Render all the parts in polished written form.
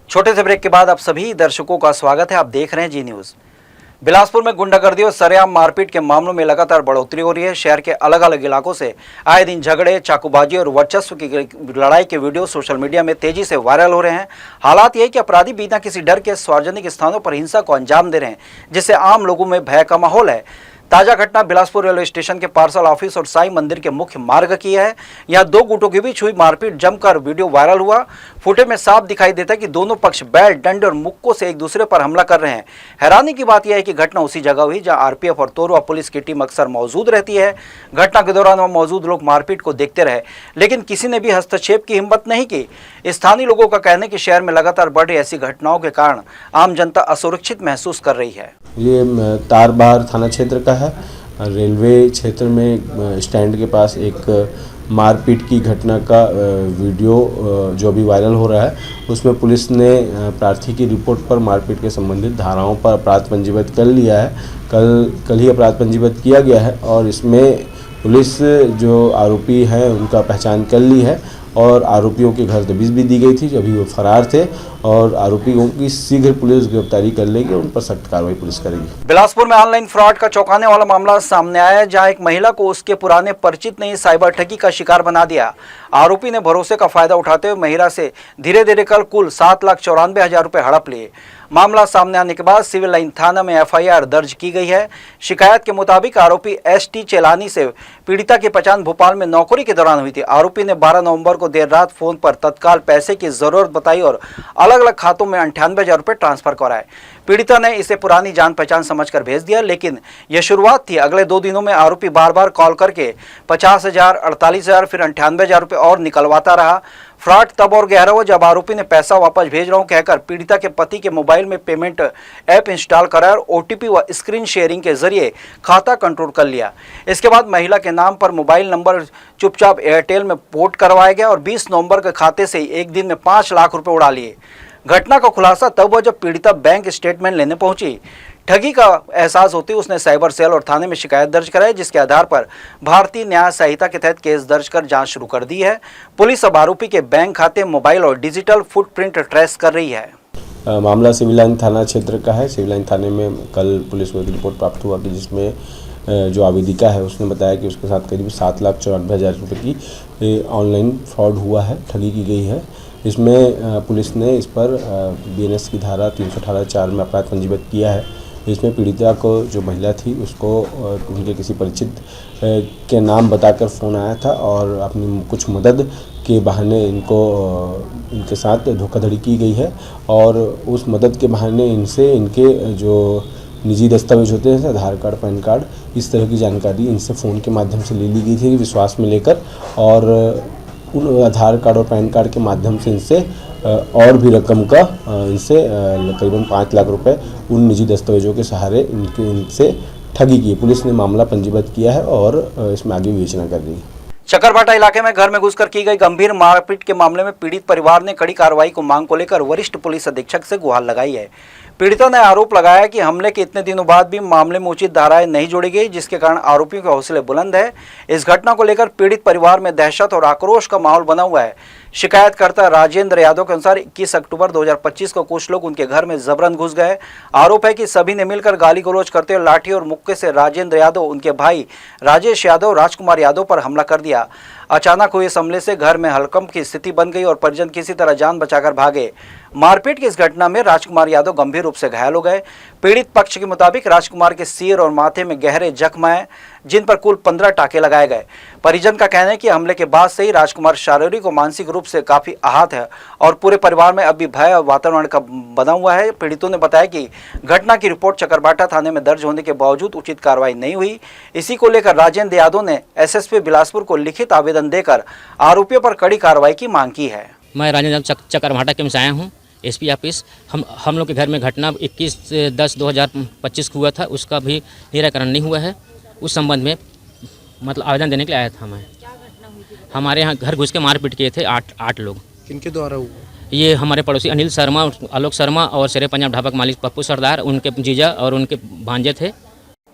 छोटे से ब्रेक के बाद आप सभी दर्शकों का स्वागत है। आप देख रहे हैं जी न्यूज़। बिलासपुर में गुंडागर्दी और सरेआम मारपीट के मामलों में लगातार बढ़ोतरी हो रही है। शहर के अलग अलग इलाकों से आए दिन झगड़े, चाकूबाजी और वर्चस्व की लड़ाई के वीडियो सोशल मीडिया में तेजी से वायरल हो रहे हैं। हालात ये है कि अपराधी बिना किसी डर के सार्वजनिक स्थानों पर हिंसा को अंजाम दे रहे हैं, जिससे आम लोगों में भय का माहौल है। ताजा घटना बिलासपुर रेलवे स्टेशन के पार्सल ऑफिस और साईं मंदिर के मुख्य मार्ग की है। यहां दो गुटों के बीच हुई मारपीट जमकर वीडियो वायरल हुआ। फुटेज में साफ दिखाई देता है कि दोनों पक्ष बैल, डंडे और मुक्कों से एक दूसरे पर हमला कर रहे हैं। हैरानी की बात यह है कि घटना उसी जगह हुई जहां आरपीएफ और तोरवा पुलिस की टीम अक्सर मौजूद रहती है। घटना के दौरान वहां मौजूद लोग मारपीट को देखते रहे, लेकिन किसी ने भी हस्तक्षेप की हिम्मत नहीं की। स्थानीय लोगों का कहना है कि शहर में लगातार बढ़ रही ऐसी घटनाओं के कारण आम जनता असुरक्षित महसूस कर रही है। ये तारबहार थाना क्षेत्र का है। रेलवे क्षेत्र में स्टैंड के पास एक मारपीट की घटना का वीडियो जो अभी वायरल हो रहा है, उसमें पुलिस ने प्रार्थी की रिपोर्ट पर मारपीट के संबंधित धाराओं पर अपराध पंजीबद्ध कर लिया है। कल ही अपराध पंजीबद्ध किया गया है और इसमें पुलिस जो आरोपी हैं उनका पहचान कर ली है और आरोपियों के घर दबिश भी दी गई थी, अभी वो फरार थे और आरोपियों की शीघ्र पुलिस गिरफ्तारी कर लेगी, उन पर सख्त कार्रवाई पुलिस करेगी। बिलासपुर में ऑनलाइन फ्रॉड का चौंकाने वाला मामला सामने आया है, जहां एक महिला को उसके पुराने परिचित ने साइबर ठगी का शिकार बना दिया। आरोपी ने भरोसे का फायदा उठाते हुए महिला से धीरे धीरे कर कुल 7,94,000 रुपए हड़प लिए। मामला सामने आने के बाद सिविल लाइन थाना में एफआईआर दर्ज की गई है। शिकायत के मुताबिक आरोपी एसटी चेलानी से पीड़िता की पहचान भोपाल में नौकरी के दौरान हुई थी। आरोपी ने 12 नवंबर को देर रात फोन पर तत्काल पैसे की जरूरत बताई और अलग अलग खातों में 98,000 रुपए ट्रांसफर कराए। पीड़िता ने इसे पुरानी जान पहचान समझकर भेज दिया, लेकिन यह शुरुआत थी। अगले 2 दिनों में आरोपी बार बार कॉल करके 50,000, 48,000, फिर 98,000 रुपए और निकलवाता रहा। फ्रॉड तब और गहरा हुआ जब आरोपी ने पैसा वापस भेज रहा हूं कहकर पीड़िता के पति के मोबाइल में पेमेंट ऐप इंस्टॉल कराया और ओटीपी व स्क्रीन शेयरिंग के जरिए खाता कंट्रोल कर लिया। इसके बाद महिला के नाम पर मोबाइल नंबर चुपचाप एयरटेल में पोर्ट करवाया गया और 20 नवंबर के खाते से एक दिन में 5 लाख रुपए उड़ा लिए। घटना का खुलासा तब हुआ जब पीड़िता बैंक स्टेटमेंट लेने पहुंची। ठगी का एहसास होते उसने साइबर सेल और थाने में शिकायत दर्ज कराई, जिसके आधार पर भारतीय न्याय संहिता के तहत केस दर्ज कर जांच शुरू कर दी है। पुलिस अब आरोपी के बैंक खाते, मोबाइल और डिजिटल फुटप्रिंट ट्रेस कर रही है। मामला सिविल लाइन थाना क्षेत्र का है। सिविल लाइन थाने में कल पुलिस को एक रिपोर्ट प्राप्त हुआ कि जिसमें जो आवेदिका है उसने बताया कि उसके साथ करीब 7,94,000 रुपये की ऑनलाइन फ्रॉड हुआ है, ठगी की गई है। इसमें पुलिस ने इस पर बीएनएस की धारा 318(4) में अपराध पंजीबद्ध किया है। इसमें पीड़िता को जो महिला थी उसको उनके किसी परिचित के नाम बताकर फ़ोन आया था और अपनी कुछ मदद के बहाने इनके साथ धोखाधड़ी की गई है और उस मदद के बहाने इनसे इनके जो निजी दस्तावेज होते हैं, आधार कार्ड, पैन कार्ड, इस तरह की जानकारी इनसे फ़ोन के माध्यम से ले ली गई थी विश्वास में लेकर, और उन आधार कार्ड और पैन कार्ड के माध्यम से इनसे और भी रकम का इनसे करीबन 5 लाख रुपए उन निजी दस्तावेजों के सहारे इनसे ठगी की। पुलिस ने मामला पंजीबद्ध किया है और इसमें आगे विवेचना कर रही है। चकरभाटा इलाके में घर में घुसकर की गई गंभीर मारपीट के मामले में पीड़ित परिवार ने कड़ी कार्रवाई को मांग को लेकर वरिष्ठ पुलिस अधीक्षक से गुहार लगाई है। पीड़िता ने आरोप लगाया कि हमले के इतने दिनों बाद भी मामले में उचित धाराएं नहीं जोड़ी गई, जिसके कारण आरोपियों के हौसले बुलंद है। इस घटना को लेकर पीड़ित परिवार में दहशत और आक्रोश का माहौल बना हुआ है। शिकायतकर्ता राजेंद्र यादव के अनुसार 21 अक्टूबर 2025 को कुछ लोग उनके घर में जबरन घुस गए। आरोप है कि सभी ने मिलकर गाली गलौज करते हुए लाठी और मुक्के से राजेंद्र यादव, उनके भाई राजेश यादव, राजकुमार यादव पर हमला कर दिया। अचानक हुए इस हमले से घर में हड़कंप की स्थिति बन गई और परिजन किसी तरह जान बचाकर भागे। मारपीट की इस घटना में राजकुमार यादव गंभीर रूप से घायल हो गए। पीड़ित पक्ष के मुताबिक राजकुमार के सिर और माथे में गहरे जख्म हैं, जिन पर कुल 15 टाके लगाए गए। परिजन का कहना है कि हमले के बाद से ही राजकुमार शारीरिक और मानसिक रूप से काफी आहत है और पूरे परिवार में अभी भय और वातावरण का बना हुआ है। पीड़ितों ने बताया कि घटना की रिपोर्ट चकरभाटा थाने में दर्ज होने के बावजूद उचित कार्रवाई नहीं हुई। इसी को लेकर राजेंद्र यादव ने एसएसपी बिलासपुर को लिखित आवेदन देकर आरोपियों पर कड़ी कार्रवाई की मांग की है। मैं राजेंद्र यादव चकरभाटा के से आया हूँ, एसपी ऑफिस। हम लोग के घर में घटना 21/10/2025 को हुआ था, उसका भी निराकरण नहीं हुआ है। उस संबंध में मतलब आवेदन देने के लिए आया था मैं। क्या घटना हुई थी? हमारे यहाँ घर घुस के मारपीट किए थे 8 लोग। किनके द्वारा हुआ? ये हमारे पड़ोसी अनिल शर्मा, आलोक शर्मा और शेरे पंजाब ढाबा के मालिक पप्पू सरदार, उनके जीजा और उनके भांजे थे।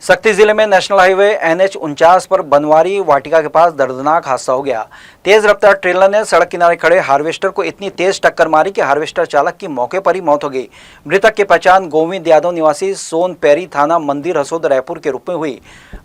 शक्ति जिले में नेशनल हाईवे NH 49 पर बनवारी वाटिका के पास दर्दनाक हादसा हो गया। तेज रफ्तार ट्रेलर ने सड़क किनारे खड़े हार्वेस्टर को इतनी तेज टक्कर मारी कि हार्वेस्टर चालक की मौके पर ही मौत हो गई। मृतक की पहचान गोविंद यादव निवासी सोनपैरी थाना मंदिर हसोद रायपुर के रूप में हुई।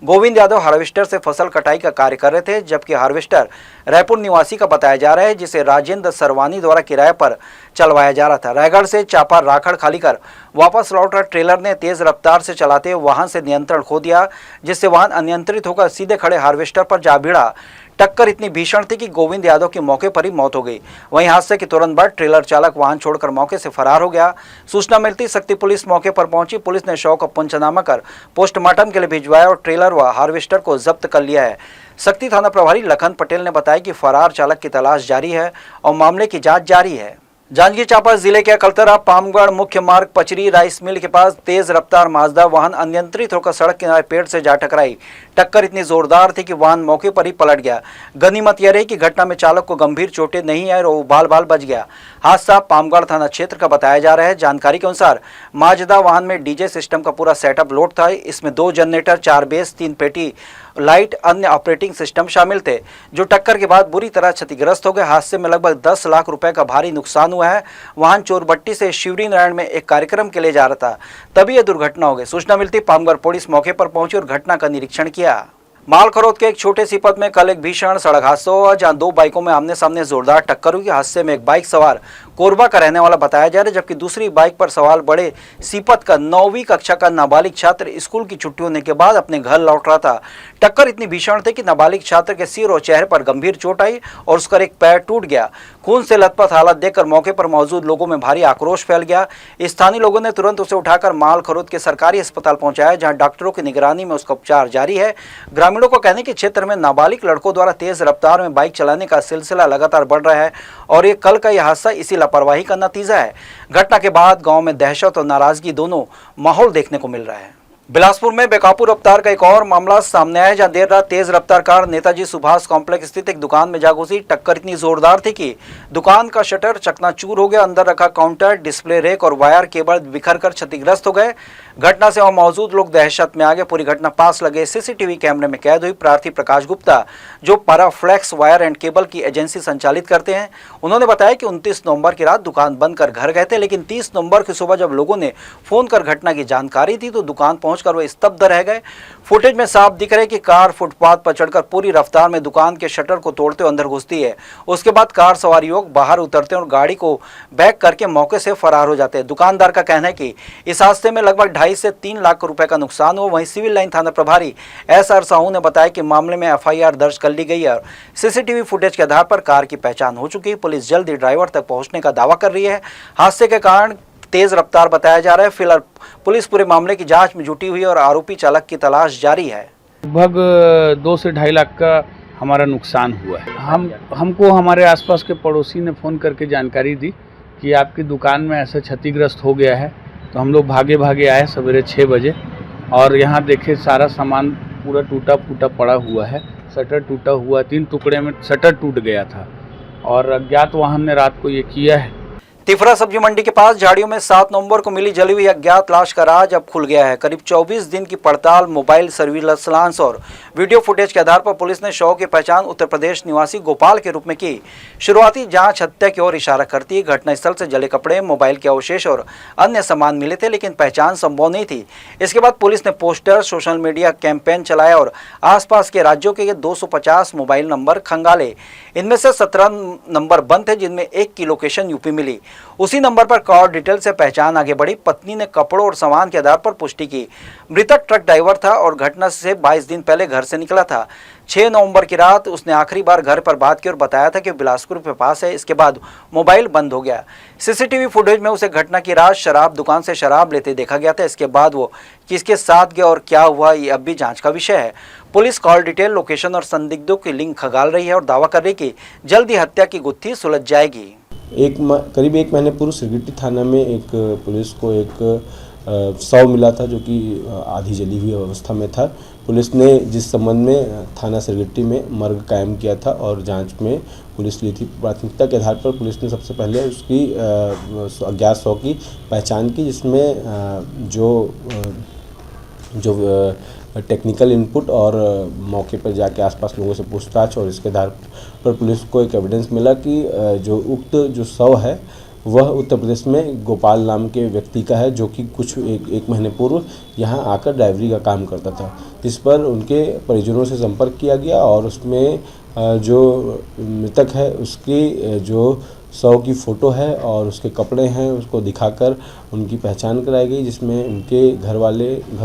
गोविंद यादव हार्वेस्टर से फसल कटाई का कार्य कर रहे थे, जबकि हार्वेस्टर रायपुर निवासी का बताया जा रहा है, जिसे राजेंद्र सरवानी द्वारा किराए पर चलवाया जा रहा था। रायगढ़ से चापा राखड़ खाली कर वापस लौट रहा ट्रेलर ने तेज रफ्तार से चलाते वाहन से नियंत्रण खो दिया, जिससे वाहन अनियंत्रित होकर सीधे खड़े हार्वेस्टर पर जा भिड़ा। टक्कर इतनी भीषण थी कि गोविंद यादव की मौके पर ही मौत हो गई। वहीं हादसे के तुरंत बाद ट्रेलर चालक वाहन छोड़कर मौके से फरार हो गया। सूचना मिलती शक्ति पुलिस मौके पर पहुंची। पुलिस ने शव का पंचनामा कर पोस्टमार्टम के लिए भिजवाया और ट्रेलर व हार्वेस्टर को जब्त कर लिया है। शक्ति थाना प्रभारी लखन पटेल ने बताया कि फरार चालक की तलाश जारी है और मामले की जांच जारी है। जांजगीर चांपा जिले के अकलतरा पामगढ़ मुख्य मार्ग पचरी राइस मिल के पास तेज रफ्तार माजदा वाहन अनियंत्रित होकर सड़क किनारे पेड़ से जा टकराई। टक्कर इतनी जोरदार थी कि वाहन मौके पर ही पलट गया। गनीमत यह रही कि घटना में चालक को गंभीर चोटें नहीं आई और वो बाल बच गया। हादसा पामगढ़ थाना क्षेत्र का बताया जा रहा है। जानकारी के अनुसार माजदा वाहन में डीजे सिस्टम का पूरा सेटअप लोड था। इसमें 2 जनरेटर, 4 बेस, 3 पेटी लाइट, अन्य ऑपरेटिंग सिस्टम शामिल थे, जो टक्कर के बाद बुरी तरह क्षतिग्रस्त हो गए। हादसे में लगभग 10 लाख रुपए का भारी नुकसान हुआ है। वाहन चोरबट्टी से शिवरी नारायण में एक कार्यक्रम के लिए जा रहा था, तभी यह दुर्घटना हो गई। सूचना मिलती पामगढ़ पुलिस मौके पर पहुंची और घटना का निरीक्षण किया। मालखरोद के एक छोटे सीपत में कल एक भीषण सड़क हादसा हुआ, जहां 2 बाइकों में आमने सामने जोरदार टक्कर हुई। हादसे में एक बाइक सवार कोरबा का रहने वाला बताया जा रहा है, जबकि दूसरी बाइक पर सवार बड़े सीपत का 9वीं कक्षा का नाबालिग छात्र स्कूल की छुट्टी होने के बाद अपने घर लौट रहा था। टक्कर इतनी भीषण थी कि नाबालिग छात्र के सिर और चेहरे पर गंभीर चोट आई और उसका एक पैर टूट गया। खून से लथपथ हालत देखकर मौके पर मौजूद लोगों में भारी आक्रोश फैल गया। स्थानीय लोगों ने तुरंत उसे उठाकर मालखरोद के सरकारी अस्पताल पहुंचाया, जहां डॉक्टरों की निगरानी में उसका उपचार जारी है। ग्रामीणों को कहने के क्षेत्र में नाबालिग लड़कों द्वारा तेज रफ्तार में बाइक चलाने का सिलसिला लगातार बढ़ रहा है और ये कल का यह हादसा इसी लापरवाही का नतीजा है। घटना के बाद गांव में दहशत और नाराजगी दोनों माहौल देखने को मिल रहा है। बिलासपुर में बेकाबू रफ्तार का एक और मामला सामने आया, जहां देर रात तेज रफ्तार कार नेताजी सुभाष कॉम्प्लेक्स स्थित एक दुकान में जा घुसी। टक्कर इतनी जोरदार थी कि दुकान का शटर चकनाचूर हो गया। अंदर रखा काउंटर, डिस्प्ले रेक और वायर केबल बिखर कर क्षतिग्रस्त हो गए। घटना से वहां मौजूद लोग दहशत में आ गए। पूरी घटना पास लगे CCTV कैमरे में कैद हुई। प्रार्थी प्रकाश गुप्ता, जो पैराफ्लेक्स वायर एंड केबल की एजेंसी संचालित करते हैं, उन्होंने बताया कि 29 नवंबर की रात दुकान बंद कर घर गए थे, लेकिन 30 नवंबर की सुबह जब लोगों ने फोन कर घटना की जानकारी दी तो दुकान पहुंचकर वो स्तब्ध रह गए। फुटेज में साफ दिख रहा है कि कार फुटपाथ पर चढ़कर पूरी रफ्तार में दुकान के शटर को तोड़ते हुए अंदर घुसती है। उसके बाद कार सवार युवक बाहर उतरते हैं और गाड़ी को बैक करके मौके से फरार हो जाते हैं। दुकानदार का कहना है कि इस हादसे में लगभग 2.5 से 3 लाख रुपए का नुकसान हुआ। वहीं सिविल लाइन थाना प्रभारी SR साहू ने बताया कि मामले में FIR दर्ज कर ली गई है और CCTV फुटेज के आधार पर कार की पहचान हो चुकी है। पुलिस जल्द ही ड्राइवर तक पहुंचने का दावा कर रही है। हादसे के कारण तेज रफ्तार बताया जा रहा है। फिलहाल पुलिस पूरे मामले की जांच में जुटी हुई है और आरोपी चालक की तलाश जारी है। लगभग 2 से 2.5 लाख का हमारा नुकसान हुआ है। हमको हमारे आसपास के पड़ोसी ने फ़ोन करके जानकारी दी कि आपकी दुकान में ऐसा क्षतिग्रस्त हो गया है, तो हम लोग भागे आए सवेरे 6 बजे और यहाँ देखे सारा सामान पूरा टूटा फूटा पड़ा हुआ है। शटर टूटा हुआ, 3 टुकड़े में शटर टूट गया था और अज्ञात वाहन ने रात को ये किया है। तिफरा सब्जी मंडी के पास झाड़ियों में 7 नवंबर को मिली जली हुई अज्ञात लाश का राज अब खुल गया है। करीब 24 दिन की पड़ताल, मोबाइल सर्विलांस और वीडियो फुटेज के आधार पर पुलिस ने शव की पहचान उत्तर प्रदेश निवासी गोपाल के रूप में की। शुरुआती जांच हत्या की ओर इशारा करती है। घटनास्थल से जले कपड़े, मोबाइल के अवशेष और अन्य सामान मिले थे, लेकिन पहचान संभव नहीं थी। इसके बाद पुलिस ने पोस्टर, सोशल मीडिया कैंपेन चलाया और आसपास के राज्यों के 250 मोबाइल नंबर खंगाले। इनमें से 17 नंबर बंद थे, जिनमें 1 की लोकेशन यूपी मिली। उसी नंबर पर कॉल डिटेल से पहचान आगे बढ़ी। पत्नी ने कपड़ों और सामान के आधार पर पुष्टि की। मृतक ट्रक ड्राइवर था और घटना से 22 दिन पहले घर से निकला था। 6 नवंबर की रात उसने आखिरी बार घर पर बात की और बताया था कि बिलासपुर के पास है। इसके बाद मोबाइल बंद हो गया। CCTV फुटेज में उसे घटना की रात शराब दुकान से शराब लेते देखा गया था। इसके बाद वो किसके साथ गया और क्या हुआ, ये अब भी जांच का विषय है। पुलिस कॉल डिटेल, लोकेशन और संदिग्धों की लिंक खंगाल रही है और दावा कर रही है कि जल्द ही हत्या की गुत्थी सुलझ जाएगी। करीब 1 महीने पूर्व सिरगिट्टी थाना में एक पुलिस को एक शव मिला था, जो कि आधी जली हुई अवस्था में था। पुलिस ने जिस संबंध में थाना सिरगिट्टी में मर्ग कायम किया था और जांच में पुलिस ली थी। प्राथमिकता के आधार पर पुलिस ने सबसे पहले उसकी अज्ञात शव की पहचान की, जिसमें जो जो टेक्निकल इनपुट और मौके पर जाके आसपास लोगों से पूछताछ और इसके आधार पर पुलिस को एक एविडेंस मिला कि जो उक्त जो शव है वह उत्तर प्रदेश में गोपाल नाम के व्यक्ति का है, जो कि कुछ एक महीने पूर्व यहाँ आकर ड्राइवरी का काम करता था। इस पर उनके परिजनों से संपर्क किया गया और उसमें जो मृतक है उसकी जो शव की फ़ोटो है और उसके कपड़े हैं उसको दिखाकर उनकी पहचान कराई गई, जिसमें उनके घर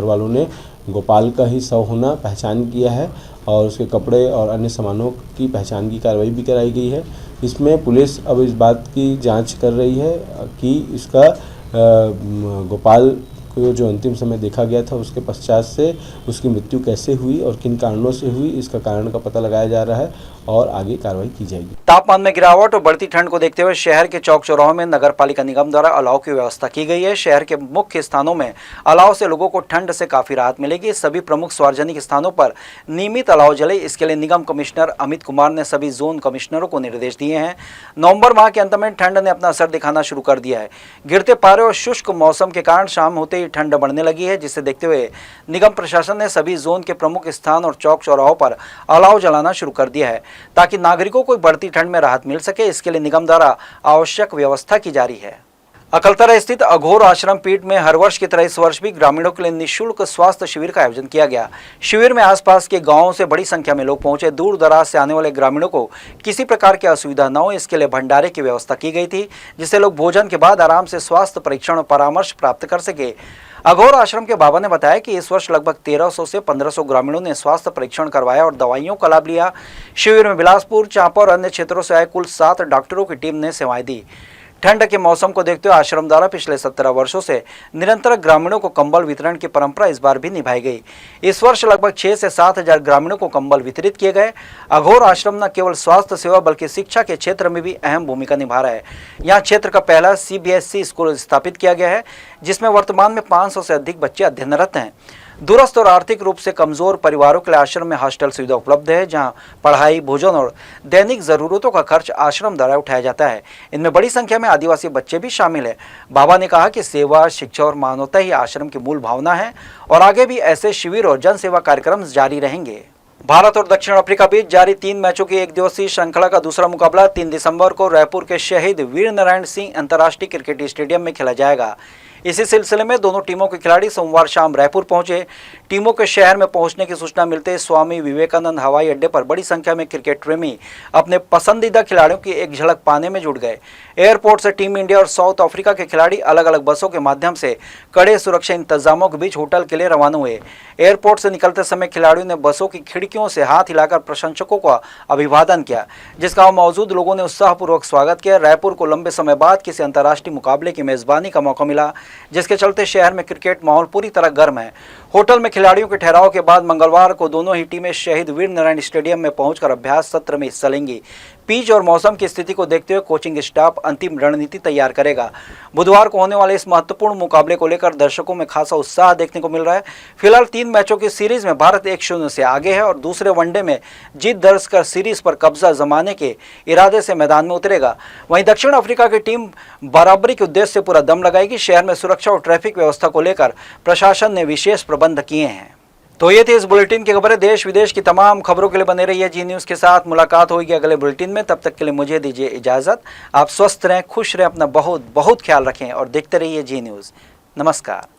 वालों ने गोपाल का ही शव होना पहचान किया है और उसके कपड़े और अन्य सामानों की पहचान की कार्रवाई भी कराई गई है। इसमें पुलिस अब इस बात की जांच कर रही है कि इसका गोपाल को जो अंतिम समय देखा गया था उसके पश्चात से उसकी मृत्यु कैसे हुई और किन कारणों से हुई, इसका कारण का पता लगाया जा रहा है और आगे कार्रवाई की जाएगी। तापमान में गिरावट और बढ़ती ठंड को देखते हुए शहर के चौक चौराहों में नगर पालिका निगम द्वारा अलाव की व्यवस्था की गई है। शहर के मुख्य स्थानों में अलाव से लोगों को ठंड से काफी राहत मिलेगी। सभी प्रमुख सार्वजनिक स्थानों पर नियमित अलाव जले, इसके लिए निगम कमिश्नर अमित कुमार ने सभी जोन कमिश्नरों को निर्देश दिए हैं। नवंबर माह के अंत में ठंड ने अपना असर दिखाना शुरू कर दिया है। गिरते पारे और शुष्क मौसम के कारण शाम होते ही ठंड बढ़ने लगी है, जिसे देखते हुए निगम प्रशासन ने सभी जोन के प्रमुख स्थान और चौक चौराहों पर अलाव जलाना शुरू कर दिया है ताकि नागरिकों को बढ़ती ठंड में राहत मिल सके। इसके लिए निगम द्वारा आवश्यक व्यवस्था की जा रही है। अकलतरा स्थित अघोर आश्रम पीठ में हर वर्ष की तरह इस वर्ष भी ग्रामीणों के लिए निःशुल्क स्वास्थ्य शिविर का आयोजन किया गया। शिविर में आसपास के गांवों से बड़ी संख्या में लोग पहुंचे। दूर दराज से आने वाले ग्रामीणों को किसी प्रकार की असुविधा न हो, इसके लिए भंडारे की व्यवस्था की गई थी, जिससे लोग भोजन के बाद आराम से स्वास्थ्य परीक्षण और परामर्श प्राप्त कर सके। अघोर आश्रम के बाबा ने बताया कि इस वर्ष लगभग 1300 से 1500 ग्रामीणों ने स्वास्थ्य परीक्षण करवाया और दवाइयों का लाभ लिया। शिविर में बिलासपुर, चांपा और अन्य क्षेत्रों से आए कुल 7 डॉक्टरों की टीम ने सेवाएं दी। ठंड के मौसम को देखते हुए आश्रम द्वारा पिछले 17 वर्षों से निरंतर ग्रामीणों को कंबल वितरण की परंपरा इस बार भी निभाई गई। इस वर्ष लगभग 6 से 7 हजार ग्रामीणों को कंबल वितरित किए गए। अघोर आश्रम न केवल स्वास्थ्य सेवा बल्कि शिक्षा के क्षेत्र में भी अहम भूमिका निभा रहा है। यहाँ क्षेत्र का पहला CBSE स्कूल स्थापित किया गया है, जिसमें वर्तमान में 500 से अधिक बच्चे अध्ययनरत हैं। दूरस्थ और आर्थिक रूप से कमजोर परिवारों के लिए आश्रम में हॉस्टल सुविधा उपलब्ध है, जहां पढ़ाई, भोजन और दैनिक जरूरतों का खर्च आश्रम द्वारा उठाया जाता है। इनमें बड़ी संख्या में आदिवासी बच्चे भी शामिल हैं। बाबा ने कहा कि सेवा, शिक्षा और मानवता ही आश्रम की मूल भावना है और आगे भी ऐसे शिविर और जन सेवा कार्यक्रम जारी रहेंगे। भारत और दक्षिण अफ्रीका बीच जारी 3 मैचों की एक दिवसीय श्रृंखला का दूसरा मुकाबला 3 दिसंबर को रायपुर के शहीद वीर नारायण सिंह अंतर्राष्ट्रीय क्रिकेट स्टेडियम में खेला जाएगा। इसी सिलसिले में दोनों टीमों के खिलाड़ी सोमवार शाम रायपुर पहुंचे। टीमों के शहर में पहुंचने की सूचना मिलते स्वामी विवेकानंद हवाई अड्डे पर बड़ी संख्या में क्रिकेट प्रेमी अपने पसंदीदा खिलाड़ियों की एक झलक पाने में जुट गए। एयरपोर्ट से टीम इंडिया और साउथ अफ्रीका के खिलाड़ी अलग अलग बसों के माध्यम से कड़े सुरक्षा इंतजामों के बीच होटल के लिए रवाना हुए। एयरपोर्ट से निकलते समय खिलाड़ियों ने बसों की खिड़कियों से हाथ हिलाकर प्रशंसकों का अभिवादन किया, जिसका मौजूद लोगों ने उत्साहपूर्वक स्वागत किया। रायपुर को लंबे समय बाद किसी अंतर्राष्ट्रीय मुकाबले की मेजबानी का मौका मिला, जिसके चलते शहर में क्रिकेट माहौल पूरी तरह गर्म है। होटल में खिलाड़ियों के ठहराव के बाद मंगलवार को दोनों ही टीमें शहीद वीर नारायण स्टेडियम में पहुंचकर अभ्यास सत्र में हिस्सा लेंगी। पिच और मौसम की स्थिति को देखते हुए कोचिंग स्टाफ अंतिम रणनीति तैयार करेगा। बुधवार को होने वाले इस महत्वपूर्ण मुकाबले को लेकर दर्शकों में खासा उत्साह देखने को मिल रहा है। फिलहाल 3 मैचों की सीरीज में भारत 1-0 से आगे है और दूसरे वनडे में जीत दर्ज कर सीरीज पर कब्जा जमाने के इरादे से मैदान में उतरेगा। वहीं दक्षिण अफ्रीका की टीम बराबरी के उद्देश्य से पूरा दम लगाएगी। शहर में सुरक्षा और ट्रैफिक व्यवस्था को लेकर प्रशासन ने विशेष प्रबंध किए हैं। तो ये थी इस बुलेटिन की खबरें। देश विदेश की तमाम खबरों के लिए बने रहिए जी न्यूज़ के साथ। मुलाकात होगी अगले बुलेटिन में, तब तक के लिए मुझे दीजिए इजाज़त। आप स्वस्थ रहें, खुश रहें, अपना बहुत बहुत ख्याल रखें और देखते रहिए जी न्यूज़। नमस्कार।